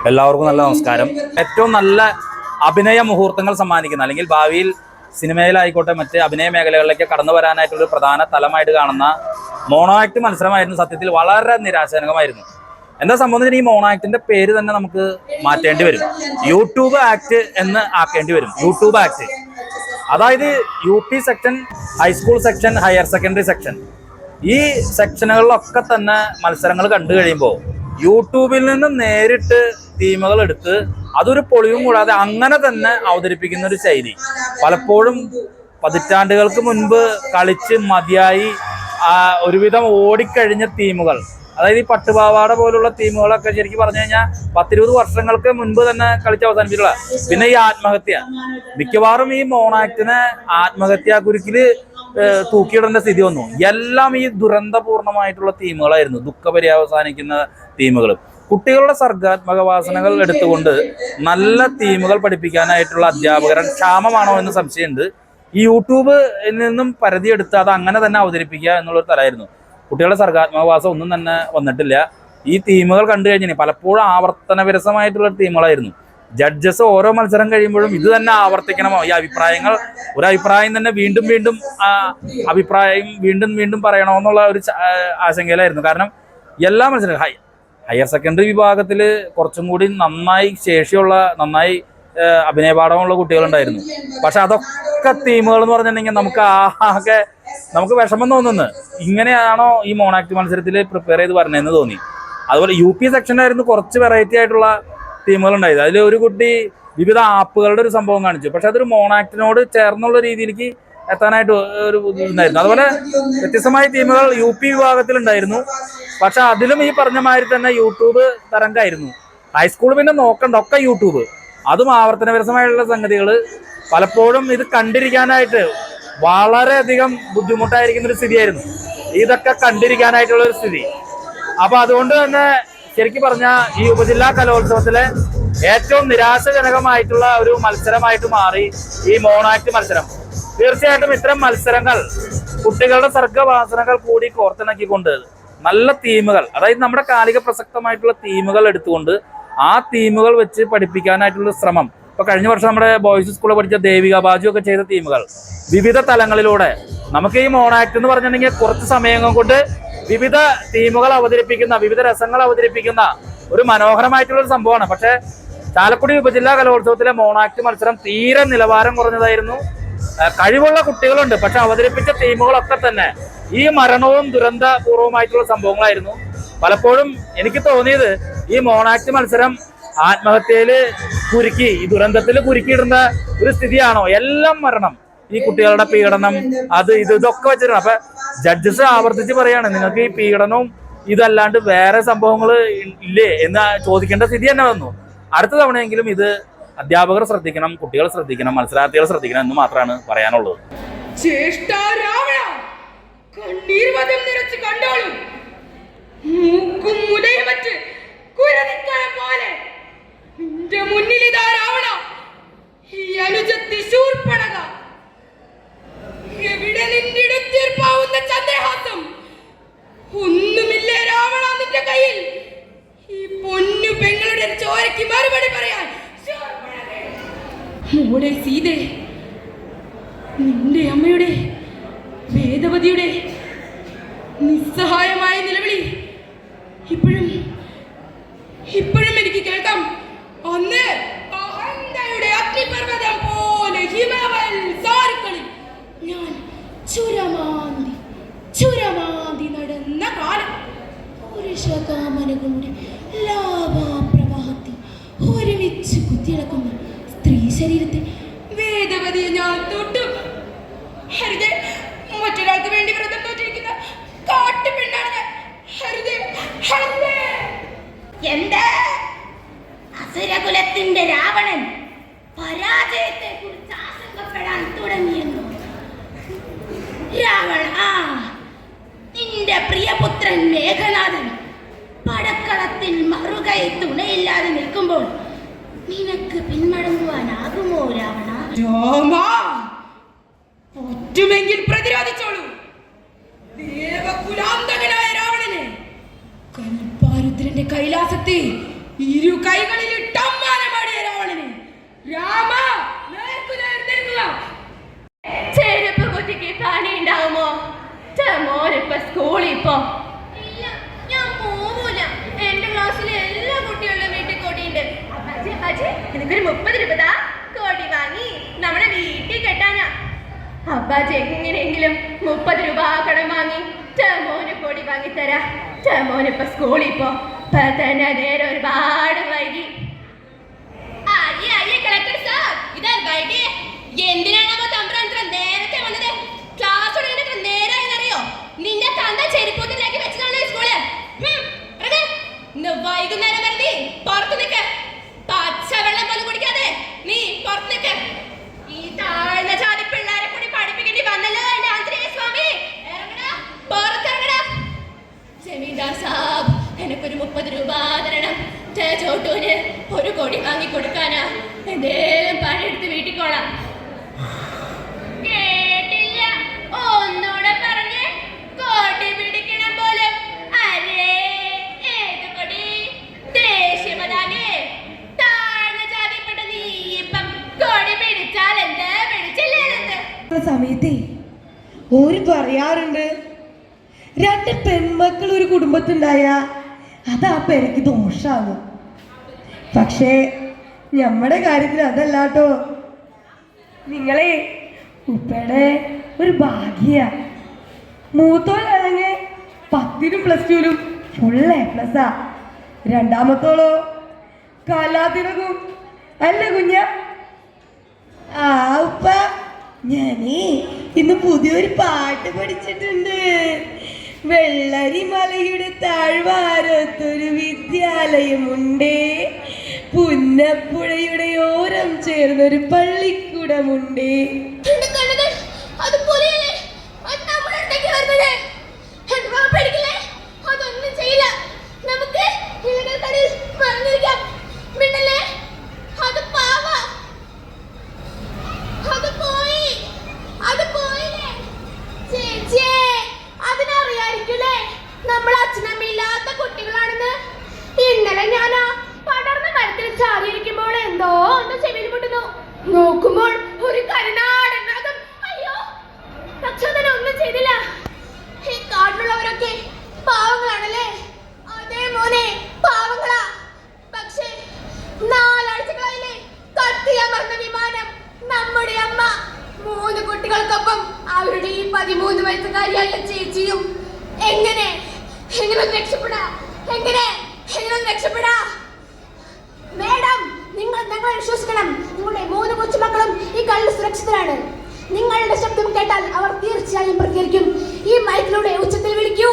എല്ലാവർക്കും നല്ല നമസ്കാരം. ഏറ്റവും നല്ല അഭിനയ മുഹൂർത്തങ്ങൾ സമ്മാനിക്കുന്ന അല്ലെങ്കിൽ ഭാവിയിൽ സിനിമയിലായിക്കോട്ടെ മറ്റ് അഭിനയ മേഖലകളിലേക്ക് കടന്നു വരാനായിട്ടുള്ള പ്രധാന തലമായിട്ട് കാണുന്ന മോണോ ആക്ട് മത്സരമായിരുന്നു. സത്യത്തിൽ വളരെ നിരാശാജനകമായിരുന്നു. എന്താ സംഭവം? ഈ മോണോ ആക്ടിന്റെ പേര് തന്നെ നമുക്ക് മാറ്റേണ്ടി വരും. യൂട്യൂബ് ആക്ട് എന്ന് ആക്കേണ്ടി വരും. യൂട്യൂബ് ആക്ട്, അതായത് UP section, high school section, higher secondary section, ഈ സെക്ഷനുകളിലൊക്കെ തന്നെ മത്സരങ്ങൾ കണ്ടു കഴിയുമ്പോൾ യൂട്യൂബിൽ നിന്ന് നേരിട്ട് തീമുകൾ എടുത്ത് അതൊരു പൊളിവും കൂടാതെ അങ്ങനെ തന്നെ അവതരിപ്പിക്കുന്ന ഒരു ശൈലി പലപ്പോഴും പതിറ്റാണ്ടുകൾക്ക് മുൻപ് കളിച്ച് മതിയായി ഒരുവിധം ഓടിക്കഴിഞ്ഞ തീമുകൾ, അതായത് ഈ പട്ടുപാവാട പോലുള്ള തീമുകളൊക്കെ ശരിക്കും പറഞ്ഞു കഴിഞ്ഞാൽ 10-20 വർഷങ്ങൾക്ക് മുൻപ് തന്നെ കളിച്ച് അവസാനിപ്പിച്ചിട്ടുള്ള. പിന്നെ ഈ ആത്മഹത്യ, മിക്കവാറും ഈ മോണാക്ടിനെ ആത്മഹത്യാ കുരുക്കില് തൂക്കിയിടേണ്ട സ്ഥിതി വന്നു. എല്ലാം ഈ ദുരന്തപൂർണമായിട്ടുള്ള തീമുകളായിരുന്നു, ദുഃഖപര്യവസാനിക്കുന്ന തീമുകൾ. കുട്ടികളുടെ സർഗാത്മക വാസനകൾ എടുത്തുകൊണ്ട് നല്ല തീമുകൾ പഠിപ്പിക്കാനായിട്ടുള്ള അധ്യാപകരുടെ ക്ഷാമമാണോ എന്ന് സംശയമുണ്ട്. ഈ യൂട്യൂബിൽ നിന്നും പരിധിയെടുത്ത് അത് അങ്ങനെ തന്നെ അവതരിപ്പിക്കുക എന്നുള്ളൊരു തലമായിരുന്നു. കുട്ടികളുടെ സർഗാത്മകവാസം ഒന്നും തന്നെ വന്നിട്ടില്ല. ഈ തീമുകൾ കണ്ടു കഴിഞ്ഞാൽ പലപ്പോഴും ആവർത്തന വിരസമായിട്ടുള്ള തീമുകളായിരുന്നു. ജഡ്ജസ് ഓരോ മത്സരം കഴിയുമ്പോഴും ഇത് തന്നെ ആവർത്തിക്കണമോ, ഈ അഭിപ്രായങ്ങൾ, ഒരു അഭിപ്രായം തന്നെ വീണ്ടും വീണ്ടും അഭിപ്രായം വീണ്ടും വീണ്ടും പറയണമെന്നുള്ള ഒരു ആശങ്കയിലായിരുന്നു. കാരണം എല്ലാ മത്സരങ്ങളും ഹയർ സെക്കൻഡറി വിഭാഗത്തിൽ കുറച്ചും കൂടി നന്നായി ശേഷിയുള്ള, നന്നായി അഭിനയപാഠമുള്ള കുട്ടികളുണ്ടായിരുന്നു. പക്ഷെ അതൊക്കെ തീമുകൾ എന്ന് പറഞ്ഞിട്ടുണ്ടെങ്കിൽ നമുക്ക് വിഷമം തോന്നുന്നു. ഇങ്ങനെയാണോ ഈ മോണാക്ട് മത്സരത്തിൽ പ്രിപ്പയർ ചെയ്ത് പറഞ്ഞതെന്ന് തോന്നി. അതുപോലെ UP സെക്ഷനായിരുന്നു കുറച്ച് വെറൈറ്റി ആയിട്ടുള്ള തീമുകൾ ഉണ്ടായത്. അതിൽ ഒരു കുട്ടി വിവിധ ആപ്പുകളുടെ ഒരു സംഭവം കാണിച്ചു. പക്ഷെ അതൊരു മോണാക്ടിനോട് ചേർന്നുള്ള രീതിയിലേക്ക് എത്താനായിട്ട് ഒരു ഉണ്ടായിരുന്നു. അതുപോലെ വ്യത്യസ്തമായ തീമുകൾ UP വിഭാഗത്തിൽ ഉണ്ടായിരുന്നു. പക്ഷെ അതിലും ഈ പറഞ്ഞ മാതിരി തന്നെ യൂട്യൂബ് തരംഗമായിരുന്നു. ഹൈസ്കൂൾ പിന്നെ നോക്കണ്ട, ഒക്കെ യൂട്യൂബ്, അതും ആവർത്തന വിരസമായിട്ടുള്ള സംഗതികൾ. പലപ്പോഴും ഇത് കണ്ടിരിക്കാനായിട്ട് വളരെയധികം ബുദ്ധിമുട്ടായിരിക്കുന്ന ഒരു സ്ഥിതിയായിരുന്നു, ഇതൊക്കെ കണ്ടിരിക്കാനായിട്ടുള്ള ഒരു സ്ഥിതി. അപ്പൊ അതുകൊണ്ട് തന്നെ ശരിക്കും പറഞ്ഞാൽ ഈ ഉപജില്ലാ കലോത്സവത്തിലെ ഏറ്റവും നിരാശാജനകമായിട്ടുള്ള ഒരു മത്സരമായിട്ട് മാറി ഈ മോണാക്ട് മത്സരം. തീർച്ചയായിട്ടും ഇത്തരം മത്സരങ്ങൾ കുട്ടികളുടെ സർഗവാസനകൾ കൂടി കോർത്തിണക്കിക്കൊണ്ട് നല്ല തീമുകൾ, അതായത് നമ്മുടെ കാലിക പ്രസക്തമായിട്ടുള്ള തീമുകൾ എടുത്തുകൊണ്ട് ആ തീമുകൾ വെച്ച് പഠിപ്പിക്കാനായിട്ടുള്ള ശ്രമം. ഇപ്പൊ കഴിഞ്ഞ വർഷം നമ്മുടെ ബോയ്സ് സ്കൂളിൽ പഠിച്ച ദേവിക ബാജു ഒക്കെ ചെയ്ത തീമുകൾ വിവിധ തലങ്ങളിലൂടെ നമുക്ക് ഈ മോണാക്ട് എന്ന് പറഞ്ഞിട്ടുണ്ടെങ്കിൽ കുറച്ച് സമയം കൊണ്ട് വിവിധ തീമുകൾ അവതരിപ്പിക്കുന്ന, വിവിധ രസങ്ങൾ അവതരിപ്പിക്കുന്ന ഒരു മനോഹരമായിട്ടുള്ള ഒരു സംഭവമാണ്. പക്ഷെ ചാലക്കുടി ഉപജില്ലാ കലോത്സവത്തിലെ മോണാക്ട് മത്സരം തീരെ നിലവാരം കുറഞ്ഞതായിരുന്നു. കഴിവുള്ള കുട്ടികളുണ്ട്, പക്ഷെ അവതരിപ്പിച്ച തീമുകളൊക്കെ തന്നെ ഈ മരണവും ദുരന്തപൂർവമായിട്ടുള്ള സംഭവങ്ങളായിരുന്നു. പലപ്പോഴും എനിക്ക് തോന്നിയത് ഈ മോണാക്ട് മത്സരം ആത്മഹത്യയില് കുരുക്കി, ഈ ദുരന്തത്തിൽ കുരുക്കിയിടുന്ന ഒരു സ്ഥിതിയാണോ. എല്ലാം മരണം, ഈ കുട്ടികളുടെ പീഡനം, ഇതൊക്കെ വെച്ചിട്ടാണ്. അപ്പൊ ജഡ്ജസ് ആവർത്തിച്ച് പറയാണ്, നിങ്ങൾക്ക് ഈ പീഡനവും ഇതല്ലാണ്ട് വേറെ സംഭവങ്ങൾ ഇല്ലേ എന്ന് ചോദിക്കേണ്ട സ്ഥിതി തന്നെ വന്നു. അടുത്ത തവണയെങ്കിലും ഇത് അധ്യാപകർ ശ്രദ്ധിക്കണം, കുട്ടികൾ ശ്രദ്ധിക്കണം, മത്സരാർത്ഥികൾ ശ്രദ്ധിക്കണം എന്ന് മാത്രമാണ് പറയാനുള്ളത്. ഒന്നുമില്ലേ രാവണ നിന്റെ കയ്യിൽ, ഈ പൊന്നു പെങ്ങളുടെ ചോരയ്ക്ക് മറുപടി പറയാൻ. മോളെ സീതേ, നിന്റെ അമ്മയുടെ വേദവതിയുടെ നിസ്സഹായമായ നിലവിളി ഇപ്പോഴും എനിക്ക് കേൾക്കാം. അന്ന് അഹന്തയുടെ അഗ്നിപർവ്വതം പോലെ ഹിമവത്സാരങ്ങളിൽ ഞാൻ ചുരമാന്തി നടന്ന കാലം, പുരുഷകാമനകളുടെ ലാഭാപ്രവാഹത്തിൽ ഒരുമിച്ച് കുത്തിയിളക്കുന്ന സ്ത്രീ ശരീരത്തെ വേദവതിയെ ഞാൻ തൊട്ടു. ഹരിതേ, മറ്റൊരാൾക്ക് വേണ്ടി വ്രതം തോറ്റിരിക്കുന്ന കാട്ടുപെണ്ണാണ് ഞാൻ. ഹരിതേ, എന്താ അസുരകുലത്തിന്റെ രാവണൻ പരാജയത്തെ കുറിച്ച് ആശങ്കപ്പെടാൻ തുടങ്ങിയെന്നു? രാവണ, നിന്റെ പ്രിയപുത്രൻ മേഘനാഥൻ പടക്കളത്തിൽ മറുകൈ തുണയില്ലാതെ നിൽക്കുമ്പോൾ നിനക്ക് പിന്മടങ്ങുവാനാകുമോ രാവണ? ഒറ്റുമെങ്കിൽ പ്രതിരോധിച്ചോളൂ. ദേവകുലാന്തകനായ രാവണനെ കൽപ്പാരുദ്രന്റെ കൈലാസത്തെ ഇരു കൈകളിൽ ടമ്മാനമാടിയ രാവണന് രാമ നേർക്കുനേർ നീങ്ങുക. ചെരുപ്പ് കുട്ടിക്ക് പണി ഉണ്ടാവുമോ? മോനിപ്പോ സ്കൂളിൽ പോ. ഇല്ല, ഞാൻ പോവൂല. എന്റെ ക്ലാസ്സിലെ എല്ലാ കുട്ടികളുടെ വീട്ടിൽ കൊടിയുണ്ട്. എനിക്കൊരു 30 രൂപ കൊടി വാങ്ങി നമ്മുടെ വീട്ടിൽ കെട്ടാനാ. അബ്ബാജി എങ്ങനെയെങ്കിലും 30 രൂപ കടം വാങ്ങി മോന് കൊടി വാങ്ങി തരാ. മോനിപ്പോ സ്കൂളിൽ പോ. തന്നെ നേരം ഒരുപാട് വൈകി. കളക്ടർ സാർ, ഇതാ വൈകി. എന്തിനാണോ തമ്പ്രാൻ ഇത്ര നേരത്തെ വന്നത്? ക്ലാസ് തുടങ്ങിയിട്ട് നേരായെന്നറിയോ? നിന്നെ തന്ന ചെരുപ്പൂത്തിലാക്കി വെച്ചതാണോ സ്കൂള്? വൈകുന്നേരം വരെ പുറത്ത് നിൽക്ക്. പച്ചവെള്ളം പോലും കുടിക്കാതെ നീ പുറത്ത് നിൽക്ക്. ഈ താഴ്ന്ന ജാതി പിള്ളേരെ കൂടി പഠിപ്പിക്കേണ്ടി വന്നല്ലോ എന്റെ ആന്തരിക സ്വാമി. ഇറങ്ങടാ, പുറത്തിറങ്ങടാ. ജമീന്ദാർ സാബ്, എനിക്കൊരു 30 രൂപ തരണം. ചോട്ടൂന് ഒരു കൊടി വാങ്ങി കൊടുക്കാനാ. എന്തേലും പണിയെടുത്ത് വീട്ടിൽ കോളാം. കേട്ടില്ല, ഒന്നൂടെ പറഞ്ഞ്. കൊടി പിടിക്കണം പോലും. അരേ, ഏത് കൊടി? ദേശീയ പതാകെ. താഴ്ന്ന ജാതിപ്പെട്ട നീ ഇപ്പം കൊടി പിടിച്ചാൽ എന്ത്, പിടിച്ചില്ലേലെന്ത്? സമയത്തെ ഓര് പറയാറുണ്ട്, 2 പെൺമക്കൾ ഒരു കുടുംബത്തുണ്ടായ അത് ആ പെരക്ക് ദോഷാണ്. പക്ഷേ നമ്മുടെ കാര്യത്തിൽ അതല്ലാട്ടോ. നിങ്ങളെ ഉപ്പയുടെ ഒരു ഭാഗ്യ. മൂത്തോളാണെങ്കിൽ 10നും +2നും ഫുൾ A+. രണ്ടാമത്തോളോ കലാതിറങ്ങും. അല്ല കുഞ്ഞ? ആ ഉപ്പ, ഞാനേ ഇന്ന് പുതിയൊരു പാട്ട് പഠിച്ചിട്ടുണ്ട്. വെള്ളരി മലയുടെ താഴ്വാരത്തൊരു വിദ്യാലയമുണ്ടേ, പുന്നപ്പുഴയുടെ ഓരം ചേർന്നൊരു പള്ളിക്കൂടമുണ്ടേ. അതൊന്നും ചെയ്യില്ല. നമുക്ക് മിണ്ടല്ലേ, അത് പാവ. അത് പോയി, അത് പോയില്ലേ ചേച്ചിയെ? അതിനറിയായിരിക്കൂലേ നമ്മൾ അച്ഛനമ്മയില്ലാത്ത കുട്ടികളാണെന്ന്. ഇന്നലെ ഞാൻ പടർന്ന കഴുത്തിൽ ചാരിയിരിക്കുമ്പോൾ എന്തോ ഒന്ന് ചെവിയിൽ മുട്ടുന്നു. നോക്കുമ്പോൾ ഒരു കരുനാടൻ നാഗം. അയ്യോ, പക്ഷെ ഒന്നും ചെയ്തില്ല. ഈ കാട്ടിലുള്ളവരൊക്കെ പാവങ്ങളാണല്ലേ? അതേ മോനെ, പാവങ്ങളാ. പക്ഷേ 4 ആഴ്ചകളായില്ലേ കത്തിയമർന്ന വിമാനം. നമ്മുടെ അമ്മ 3 കുട്ടികൾക്കൊപ്പം അവരുടെ ഈ 13 വയസ്സുകാരിയായ ചേച്ചിയും എങ്ങനെ രക്ഷപ്പെടാ? എങ്ങനെ രക്ഷപ്പെടാ? മേഡം, ഞങ്ങളെ വിശ്വസിക്കണം. നിങ്ങളുടെ 3 കൊച്ചുമക്കളും ഈ കല്ല് സുരക്ഷിതരാണ്. നിങ്ങളുടെ ശബ്ദം കേട്ടാൽ അവർ തീർച്ചയായും പ്രതികരിക്കും. ഈ മൈക്കിലൂടെ ഉച്ചത്തിൽ വിളിക്കൂ.